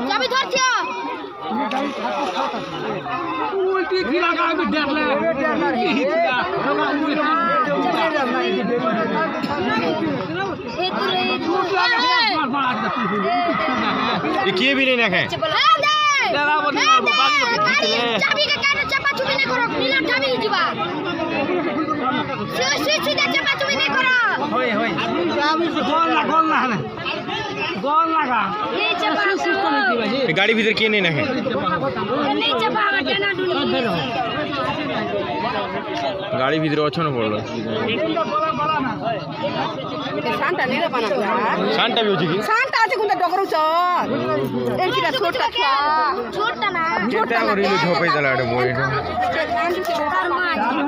চাবি ধরছো উল্টি কি লাগা আমি দেখলে ये किए भी नहीं रखे चाबी का काट चपा चुपी नहीं करो नीला चाबी जीवा सीधा चपा चुपी नहीं करो होय होय चाबी से गोल लगा ये चपा ये गाड़ी भीतर किए नहीं रखे नहीं चपा हटना डुनी गाड़ी भीतर अच्छा ना पड़ रहा शांता नहीं रे बना शांता भी हो चुकी शांता আছে কোনটা ডগরু চ এর কিটা ছোটটা খা छोटा ना क्या कर रही हो पे चला मोए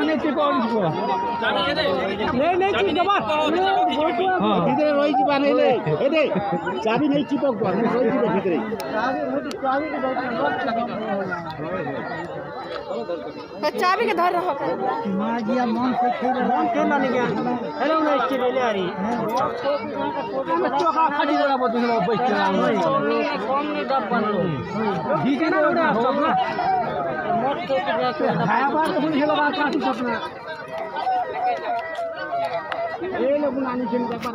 नहीं चिपक ভিতরে রইছি বানাইলে এদে চাবি নেই চিপক রইছি ভিতরে चाबी के धर रहो मां गया मन से खेल नहीं गया हेलो ना स्टील ले आ रही बच्चों का खड़ी जगह पर तुम लोग बैठ रहे हो कम नहीं दब बन लो डीजे ना उड़ा सब ना मत तो हाया बात सुन हेलो बात काटी सपना ये लोग नानी चिंता पर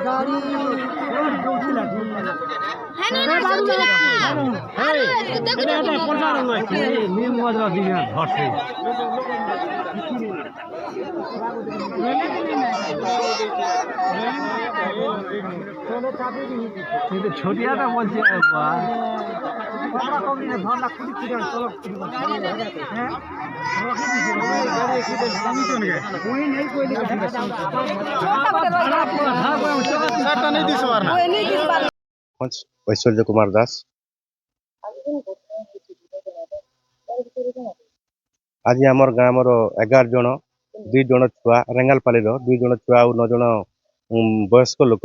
गाड़ी रोड गौती लगी है ना सोचला अरे देखो पलटा रंग है नीम मजा दिया धरसे ये तो छोटिया का बोल से बा बड़ा कमी ने धरना खुद की चलो हैं रोकी दी गाड़ी एक्सीडेंट कमी तो नहीं कोई नहीं कोई नहीं दिसवारना ঐশ্বর্য কুমার দাস ଆଜି ଆମର ଗ୍ରାମର 11 ଜଣ 2 ଜଣ ଛୁଆ ରେଙ୍ଗାଲପାଲିର 2 ଜଣ ଛୁଆ ଆଉ 9 ଜଣ ବୟସ୍କ ଲୋକ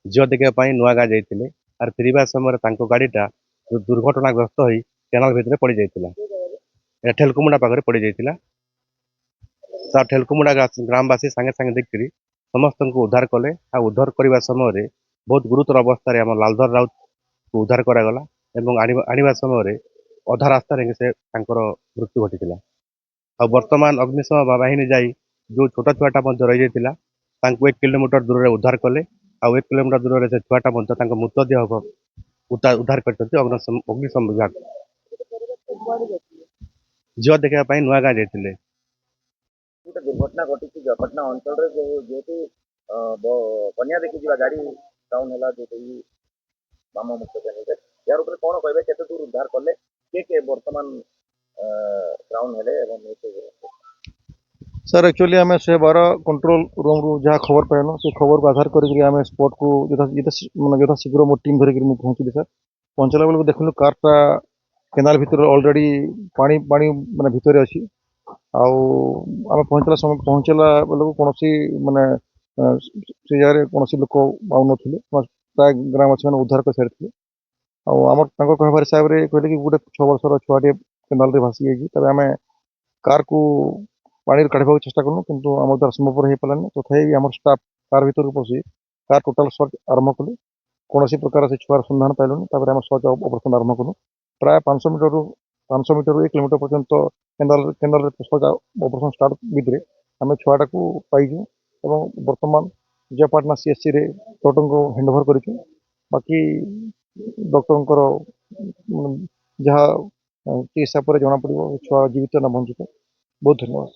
ଝିଅ ଦେଖିବା ପାଇଁ ନୂଆ ଗାଁ ଯାଇଥିଲେ ଆର ଫେରିବା ସମୟରେ ତାଙ୍କ ଗାଡ଼ିଟା ଦୁର୍ଘଟଣାଗ୍ରସ୍ତ ହୋଇ କେନାଲ ଭିତରେ ପଡ଼ି ଯାଇଥିଲା ଠେଲକୁମୁଣ୍ଡା ପାଖରେ ପଡ଼ି ଯାଇଥିଲା ତା ଠେଲକୁମୁଣ୍ଡା ଗ୍ରାମବାସୀ ସାଙ୍ଗେ ସାଙ୍ଗେ ଦେଖିକରି ସମସ୍ତଙ୍କୁ ଉଦ୍ଧାର କଲେ ଆଉ ଉଦ୍ଧାର କରିବା ସମୟରେ ବହୁତ ଗୁରୁତର ଅବସ୍ଥାରେ ଆମ ଲାଲଧର ରାଉତକୁ ଉଦ୍ଧାର କରାଗଲା ଏବଂ ଆଣିବା ସମୟରେ ଅଧା ରାସ୍ତାରେ ସେ ତାଙ୍କର ମୃତ୍ୟୁ ଘଟିଥିଲା ଆଉ ବର୍ତ୍ତମାନ ଅଗ୍ନିଶମ ବାହିନୀ ଯାଇ ଯେଉଁ ଛୋଟ ଛୁଆଟା ମଧ୍ୟ ରହିଯାଇଥିଲା ତାଙ୍କୁ 1 କିଲୋମିଟର ଦୂରରେ ଉଦ୍ଧାର କଲେ ଆଉ 1 କିଲୋମିଟର ଦୂରରେ ସେ ଛୁଆଟା ମଧ୍ୟ ତାଙ୍କ ମୃତଦେହ ଉଦ୍ଧାର କରିଛନ୍ତି ଅଗ୍ନିଶମ ବିଭାଗ ଝିଅ ଦେଖିବା ପାଇଁ ନୂଆ ଗାଁ ଯାଇଥିଲେ ଗୋଟେ ଦୁର୍ଘଟଣା ଘଟିଛି ଜଗଟନା ଅଞ୍ଚଳରେ ଯେହେତୁ କନ୍ୟା ଦେଖି ଯିବା ଗାଡ଼ି ଡାଉନ୍ ହେଲା ଯୋଉଠି ବାମ ମୁଖ୍ୟ କ୍ୟାଣ୍ଡିଡେଟ୍ यार ऊपर कौन कहबे केते दूर उद्धार करले के वर्तमान ग्राउंड हेले एवं सर एक्चुअली आम से 12 कंट्रोल रूम रु जहाँ खबर पाइल से खबर को आधार करके आम स्पॉट को यथा शीघ्र मो टीम धरिक पहुँचली सर पहुँचला बेलू देखलु कारटा केनाल भितर ऑलरेडी पानी पानी माने भितर अच्छी आम पहुँचला बेलू कौन माने से जगह कौन लोक आउ नी प्राय ग्रामवासी मैंने उद्धार कर सारी आमर कहबार हिसाब से कहले कि गोटे 6 वर्षर छुआटे केनाल भासी जाइए आम कार को पानी काढ़ा चेष्टा करूँ किंतु आम द्वारा संभवपर हो पारानी तथापि आम स्टाफ कार भर पशि कार टोटाल सर्च आरंभ कलु कौन प्रकार से छुआर सन्धान पाइलुनि आम सर्च ऑपरेशन आरंभ कलु प्राय 500 मीटर 1 किलोमीटर पर्यंत केनाल सर्च ऑपरेशन स्टार्ट भितर आम छुआटा को पाइजु और बर्तमान विजयपाटना सीएचसी रे डॉक्टर को हैंडओवर कर बाकी डॉक्टर जहाँ चिकित्सा पर जना पड़ो छुआ जीवित ना बंचित बहुत धन्यवाद।